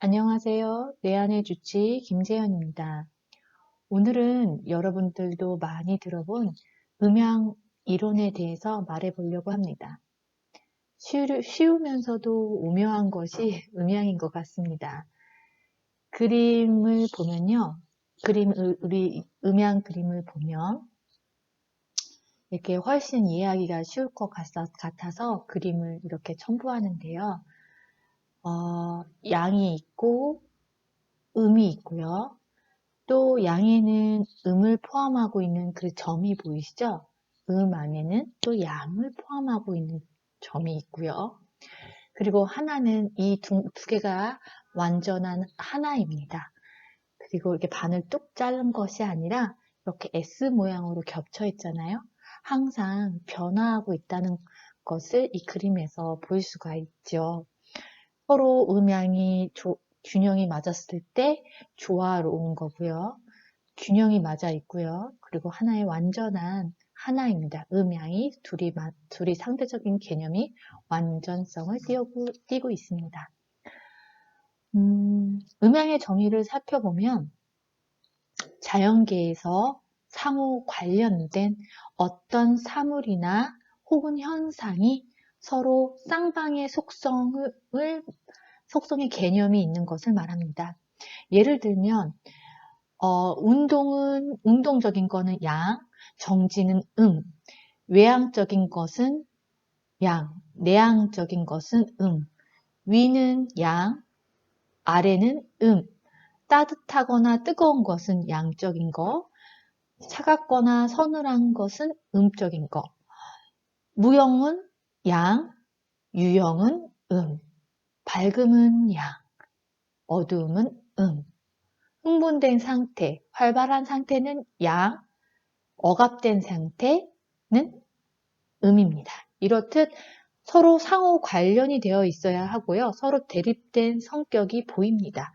안녕하세요. 뇌안의 주치 김재현입니다. 오늘은 여러분들도 많이 들어본 음향 이론에 대해서 말해 보려고 합니다. 쉬우면서도 오묘한 것이 음향인 것 같습니다. 그림을 보면요. 우리 음향 그림을 보면 이렇게 훨씬 이해하기가 쉬울 것 같아서 그림을 이렇게 첨부하는데요. 양이 있고 음이 있고요. 또 양에는 음을 포함하고 있는 그 점이 보이시죠? 음 안에는 또 양을 포함하고 있는 점이 있고요. 그리고 하나는 이 두 개가 완전한 하나입니다. 그리고 이렇게 반을 뚝 자른 것이 아니라 이렇게 S 모양으로 겹쳐 있잖아요. 항상 변화하고 있다는 것을 이 그림에서 볼 수가 있죠. 서로 음양이 균형이 맞았을 때 조화로운 거고요. 균형이 맞아 있고요. 그리고 하나의 완전한 하나입니다. 음양이 둘이 상대적인 개념이 완전성을 띠고 있습니다. 음양의 정의를 살펴보면 자연계에서 상호 관련된 어떤 사물이나 혹은 현상이 서로 쌍방의 속성의 개념이 있는 것을 말합니다. 예를 들면 운동적인 거는 양, 정지는 외향적인 것은 양, 내향적인 것은 위는 양, 아래는 따뜻하거나 뜨거운 것은 양적인 거, 차갑거나 서늘한 것은 음적인 거, 무형은 양, 유형은 밝음은 양, 어두움은 흥분된 상태, 활발한 상태는 양, 억압된 상태는 음입니다. 이렇듯 서로 상호 관련이 되어 있어야 하고요. 서로 대립된 성격이 보입니다.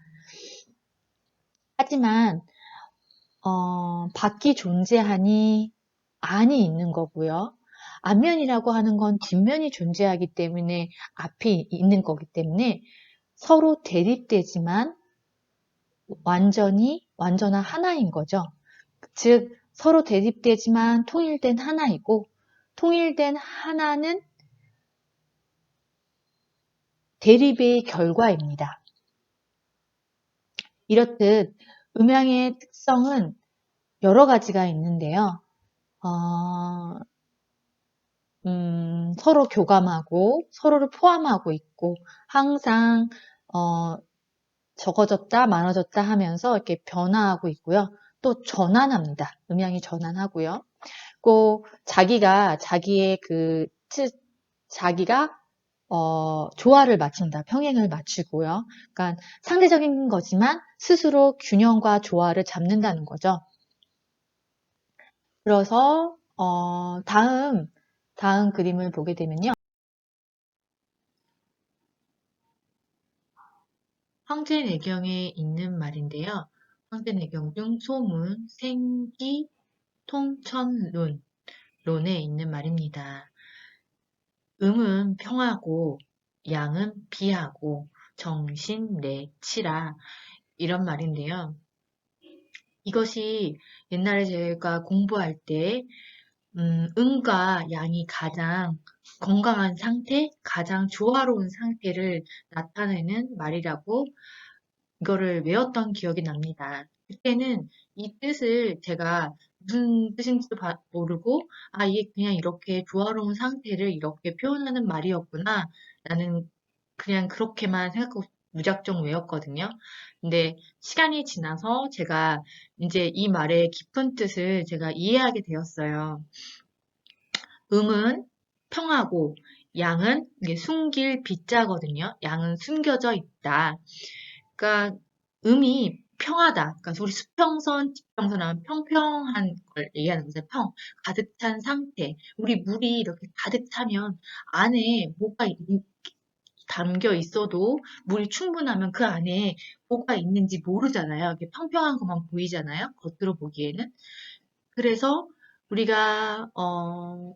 하지만 밖이 존재하니 안이 있는 거고요. 앞면이라고 하는 건 뒷면이 존재하기 때문에 앞이 있는 거기 때문에 서로 대립되지만 완전한 하나인 거죠. 즉 서로 대립되지만 통일된 하나이고 통일된 하나는 대립의 결과입니다. 이렇듯 음양의 특성은 여러 가지가 있는데요. 서로 교감하고 서로를 포함하고 있고 항상 적어졌다 많아졌다 하면서 이렇게 변화하고 있고요. 또 전환합니다. 음양이 전환하고요. 꼭 자기가 조화를 맞춘다. 평행을 맞추고요. 그러니까 상대적인 거지만 스스로 균형과 조화를 잡는다는 거죠. 그래서 다음 그림을 보게 되면요. 황제내경에 있는 말인데요. 황제내경 중 소문, 생기, 통천론에 있는 말입니다. 음은 평하고 양은 비하고 정신내치라 이런 말인데요. 이것이 옛날에 제가 공부할 때 음과 양이 가장 건강한 상태, 가장 조화로운 상태를 나타내는 말이라고 이거를 외웠던 기억이 납니다. 그때는 이 뜻을 제가 무슨 뜻인지도 모르고 이게 그냥 이렇게 조화로운 상태를 이렇게 표현하는 말이었구나 라는 그냥 그렇게만 생각하고 무작정 외웠거든요. 근데 시간이 지나서 제가 이제 이 말의 깊은 뜻을 제가 이해하게 되었어요. 음은 평하고 양은 이게 숨길 비자거든요. 양은 숨겨져 있다. 그러니까 음이 평하다. 그러니까 우리 수평선, 지평선 하면 평평한 걸 얘기하는 거죠. 가득 찬 상태. 우리 물이 이렇게 가득 차면 안에 뭐가 담겨 있어도 물이 충분하면 그 안에 뭐가 있는지 모르잖아요. 이렇게 평평한 것만 보이잖아요. 겉으로 보기에는. 그래서 우리가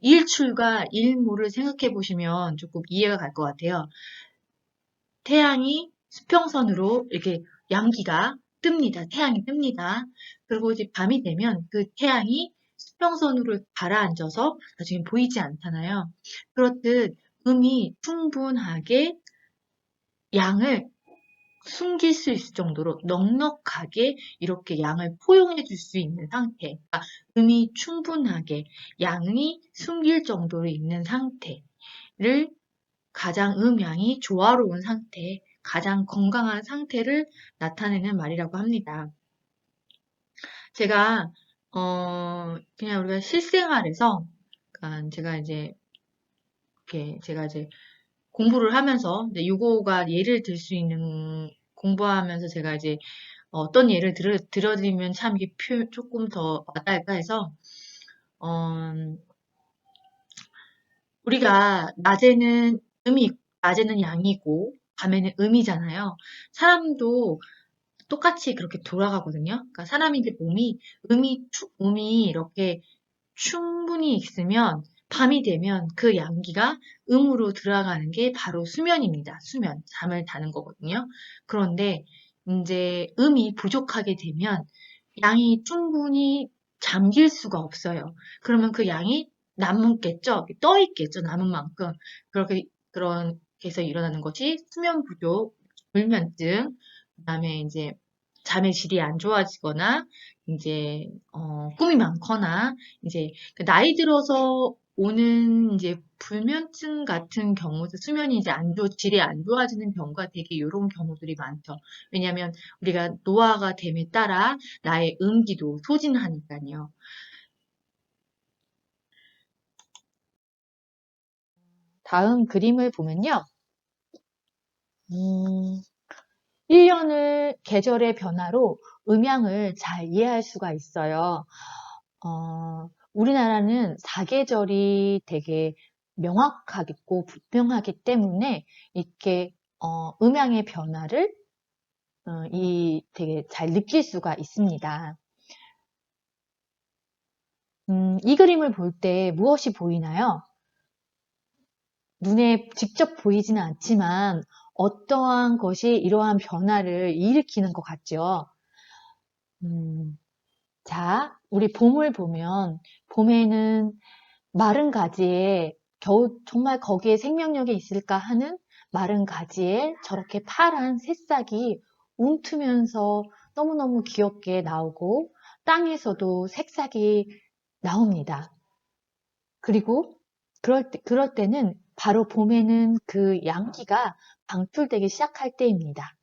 일출과 일몰을 생각해 보시면 조금 이해가 갈 것 같아요. 태양이 수평선으로 이렇게 양기가 뜹니다. 태양이 뜹니다. 그리고 이제 밤이 되면 그 태양이 수평선으로 가라앉아서 나중에 보이지 않잖아요. 그렇듯 음이 충분하게 양을 숨길 수 있을 정도로 넉넉하게 이렇게 양을 포용해 줄 수 있는 상태. 그러니까 음이 충분하게 양이 숨길 정도로 있는 상태를 가장 음양이 조화로운 상태, 가장 건강한 상태를 나타내는 말이라고 합니다. 제가 그냥 우리가 실생활에서 그러니까 제가 이제 공부를 하면서 이제 요거가 예를 들 수 있는 공부하면서 제가 이제 어떤 예를 들어드리면 참 이게 조금 더 와닿을까 해서 어, 우리가 낮에는 양이고 밤에는 음이잖아요. 사람도 똑같이 그렇게 돌아가거든요. 그러니까 사람이 이제 음이 이렇게 충분히 있으면 밤이 되면 그 양기가 음으로 들어가는 게 바로 수면입니다. 수면, 잠을 자는 거거든요. 그런데 이제 음이 부족하게 되면 양이 충분히 잠길 수가 없어요. 그러면 그 양이 남겠죠? 떠 있겠죠? 남은 만큼. 그렇게 해서 일어나는 것이 수면 부족, 불면증, 그다음에 이제 잠의 질이 안 좋아지거나 이제 꿈이 많거나 이제 나이 들어서 오는 이제 불면증 같은 경우도 수면이 이제 질이 안 좋아지는 경우가 되게 이런 경우들이 많죠. 왜냐하면 우리가 노화가 됨에 따라 나의 음기도 소진하니까요. 다음 그림을 보면요. 1년을 계절의 변화로 음양을 잘 이해할 수가 있어요. 우리나라는 사계절이 되게 명확하고 분명하기 때문에 이렇게 음양의 변화를 되게 잘 느낄 수가 있습니다. 이 그림을 볼 때 무엇이 보이나요? 눈에 직접 보이지는 않지만 어떠한 것이 이러한 변화를 일으키는 것 같죠? 자, 우리 봄을 보면 봄에는 마른 가지에 겨우 정말 거기에 생명력이 있을까 하는 마른 가지에 저렇게 파란 새싹이 움트면서 너무너무 귀엽게 나오고 땅에서도 새싹이 나옵니다. 그리고 그럴 때는 바로 봄에는 그 양기가 방출되기 시작할 때입니다.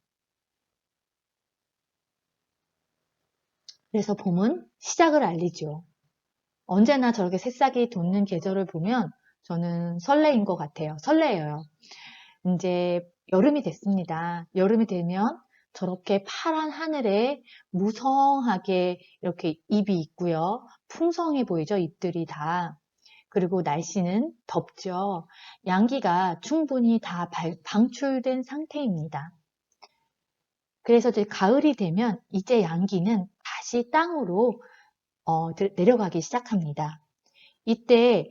그래서 봄은 시작을 알리죠. 언제나 저렇게 새싹이 돋는 계절을 보면 저는 설레인 것 같아요. 설레어요. 이제 여름이 됐습니다. 여름이 되면 저렇게 파란 하늘에 무성하게 이렇게 잎이 있고요. 풍성해 보이죠, 잎들이 다. 그리고 날씨는 덥죠. 양기가 충분히 다 방출된 상태입니다. 그래서 이제 가을이 되면 이제 양기는 다시 땅으로 내려가기 시작합니다. 이때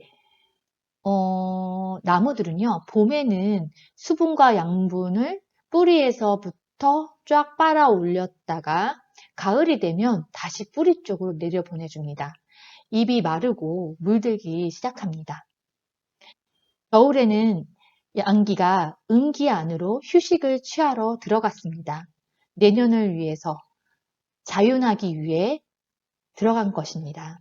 나무들은요, 봄에는 수분과 양분을 뿌리에서부터 쫙 빨아 올렸다가 가을이 되면 다시 뿌리 쪽으로 내려보내줍니다. 잎이 마르고 물들기 시작합니다. 겨울에는 양기가 음기 안으로 휴식을 취하러 들어갔습니다. 내년을 위해서 자윤하기 위해 들어간 것입니다.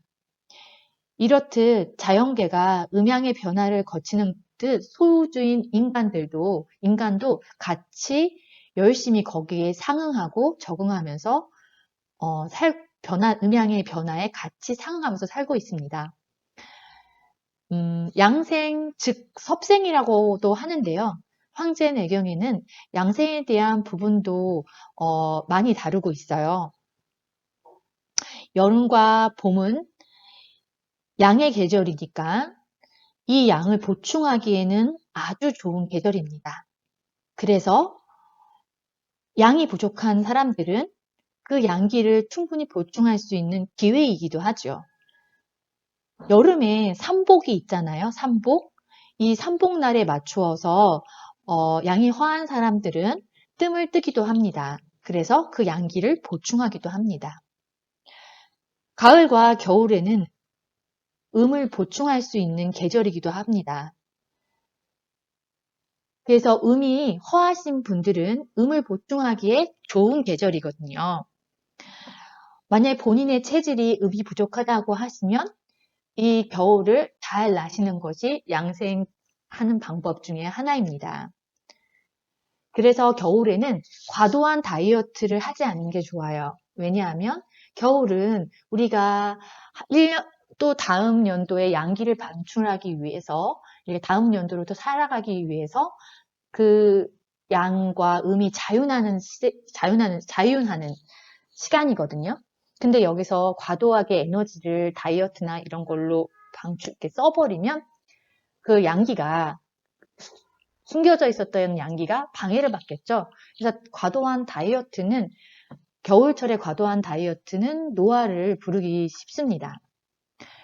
이렇듯 자연계가 음양의 변화를 거치는 듯 소유주인 인간도 같이 열심히 거기에 상응하고 적응하면서 음양의 변화에 같이 상응하면서 살고 있습니다. 양생, 즉 섭생이라고도 하는데요. 황제내경에는 양생에 대한 부분도 많이 다루고 있어요. 여름과 봄은 양의 계절이니까 이 양을 보충하기에는 아주 좋은 계절입니다. 그래서 양이 부족한 사람들은 그 양기를 충분히 보충할 수 있는 기회이기도 하죠. 여름에 삼복이 있잖아요. 삼복. 이 삼복날에 맞추어서 양이 허한 사람들은 뜸을 뜨기도 합니다. 그래서 그 양기를 보충하기도 합니다. 가을과 겨울에는 음을 보충할 수 있는 계절이기도 합니다. 그래서 음이 허하신 분들은 음을 보충하기에 좋은 계절이거든요. 만약에 본인의 체질이 음이 부족하다고 하시면 이 겨울을 잘 나시는 것이 양생하는 방법 중에 하나입니다. 그래서 겨울에는 과도한 다이어트를 하지 않는 게 좋아요. 왜냐하면 겨울은 우리가 1년, 또 다음 연도에 양기를 방출하기 위해서, 다음 연도로 또 살아가기 위해서 그 양과 음이 자윤하는 시간이거든요. 근데 여기서 과도하게 에너지를 다이어트나 이런 걸로 이렇게 써버리면 그 양기가 숨겨져 있었던 양기가 방해를 받겠죠. 그래서 겨울철에 과도한 다이어트는 노화를 부르기 쉽습니다.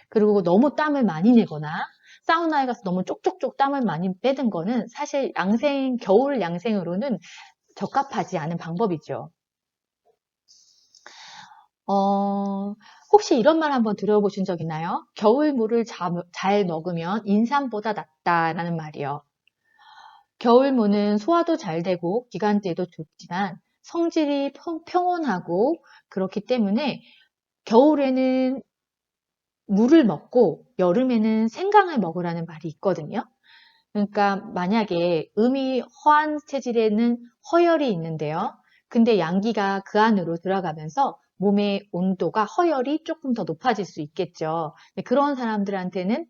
그리고 너무 땀을 많이 내거나 사우나에 가서 너무 쪽쪽쪽 땀을 많이 빼든 거는 사실 겨울 양생으로는 적합하지 않은 방법이죠. 혹시 이런 말 한번 들어보신 적 있나요? 겨울물을 잘 먹으면 인삼보다 낫다라는 말이요. 겨울무는 소화도 잘 되고 기관지에도 좋지만 성질이 평온하고 그렇기 때문에 겨울에는 물을 먹고 여름에는 생강을 먹으라는 말이 있거든요. 그러니까 만약에 음이 허한 체질에는 허열이 있는데요. 근데 양기가 그 안으로 들어가면서 몸의 온도가 허열이 조금 더 높아질 수 있겠죠. 그런 사람들한테는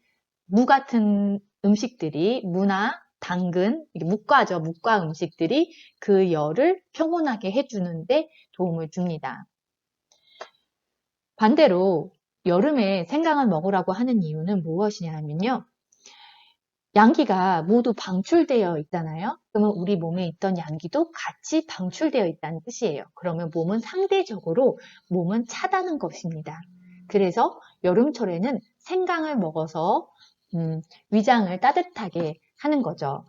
무 같은 음식들이, 무나 당근, 묵과죠. 묵과 음식들이 그 열을 평온하게 해주는데 도움을 줍니다. 반대로 여름에 생강을 먹으라고 하는 이유는 무엇이냐면요. 양기가 모두 방출되어 있잖아요. 그러면 우리 몸에 있던 양기도 같이 방출되어 있다는 뜻이에요. 그러면 상대적으로 몸은 차다는 것입니다. 그래서 여름철에는 생강을 먹어서 위장을 따뜻하게 하는 거죠.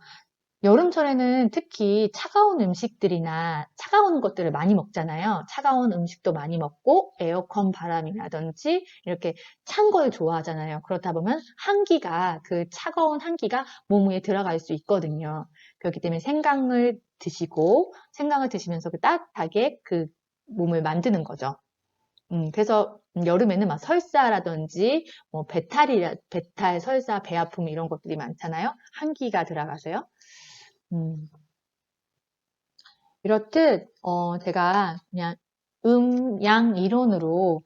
여름철에는 특히 차가운 음식들이나 차가운 것들을 많이 먹잖아요. 차가운 음식도 많이 먹고 에어컨 바람이라든지 이렇게 찬 걸 좋아하잖아요. 그렇다 보면 그 차가운 한기가 몸 위에 들어갈 수 있거든요. 그렇기 때문에 생강을 드시면서 따뜻하게 그 몸을 만드는 거죠. 그래서 여름에는 막 설사라든지 뭐 배탈, 설사, 배 아픔 이런 것들이 많잖아요. 한기가 들어가서요. 이렇듯 제가 그냥 음양 이론으로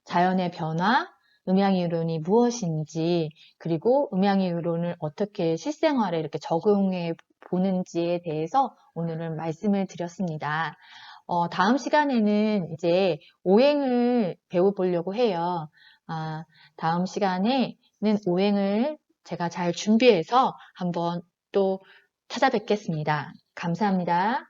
자연의 변화, 음양 이론이 무엇인지, 그리고 음양 이론을 어떻게 실생활에 이렇게 적용해 보는지에 대해서 오늘은 말씀을 드렸습니다. 다음 시간에는 이제 오행을 배워보려고 해요. 다음 시간에는 오행을 제가 잘 준비해서 한번 또 찾아뵙겠습니다. 감사합니다.